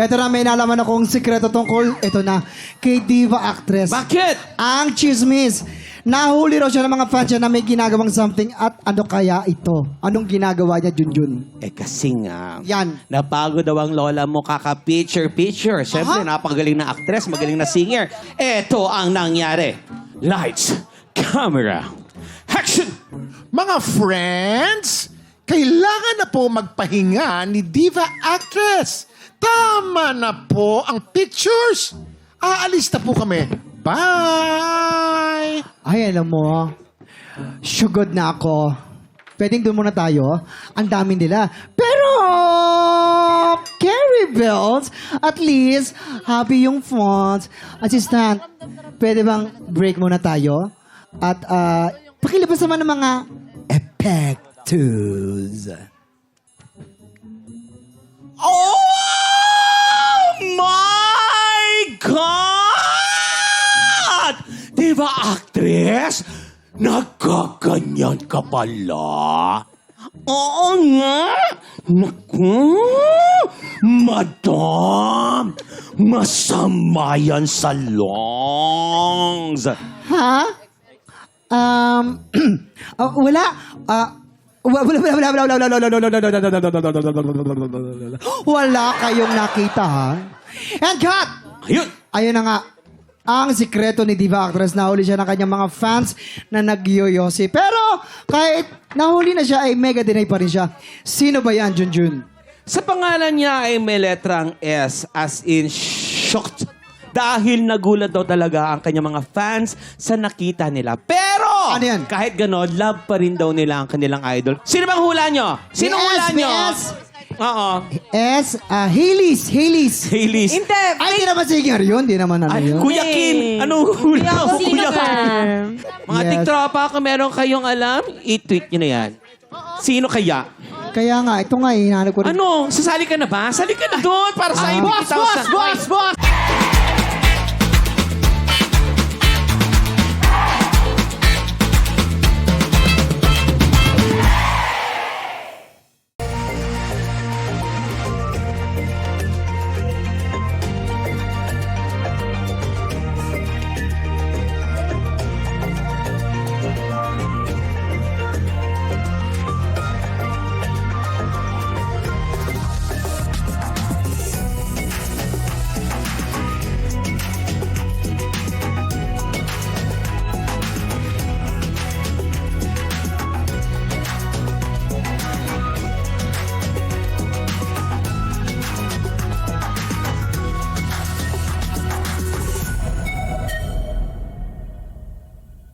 Ito na, may nalaman akong sikreto tungkol, ito na, kay diva actress. Bakit? Ang chismis. Nahuli raw siya ng mga fans niya na may ginagawang something at ano kaya ito? Anong ginagawa niya, Junjun? Kasi nga, Yan. napagod daw ang lola mo kaka-picture-picture. Siyempre, napakagaling na actress, magaling na singer. Ito ang nangyari. Lights, camera, action! Mga friends, kailangan na po magpahinga ni diva actress. Tama na po ang pictures. Aalis na po kami. Bye! Ay, alam mo, sugod na ako. Pwedeng doon muna tayo. Ang dami nila. Pero, Carrie Bells, at least, happy yung fonts. Assistant, pwede bang break muna tayo? At, pakilabas naman ng mga effectos. Oh my God! Diba, actress? Nagkaganyan ka pala? Oo nga. Naku, madam, masama yan sa lungs. Ha? Wala. Wala kayong nakita, ha? And cut! Ayun. Ayun na nga. Ang sikreto ni diva actress, nahuli siya ng kanyang mga fans na nagyoyosi. Pero kahit nahuli na siya, ay mega deny pa rin siya. Sino ba yan, Junjun? Sa pangalan niya ay may letrang S as in shocked. Dahil nagulat daw talaga ang kanyang mga fans sa nakita nila. Pero, Ano yan? kahit gano'n, love pa rin daw nila ang kanilang idol. Sino bang hula nyo? Sino hula nyo? Oo. S. Hailey's. Hailey's. Hindi. Ay, di naman singer yun. Di naman ano Ay, yun. Kuya Kim, anong hula? Ako sino ka? Mga Yes. tiktropa, kung meron kayong alam, i-tweet nyo na yan. Sino kaya? Kaya nga, ito nga, hinahanap ko rin. Ano? Sasali ka na ba? Sali ka na doon para sa Ah. ibig Boss!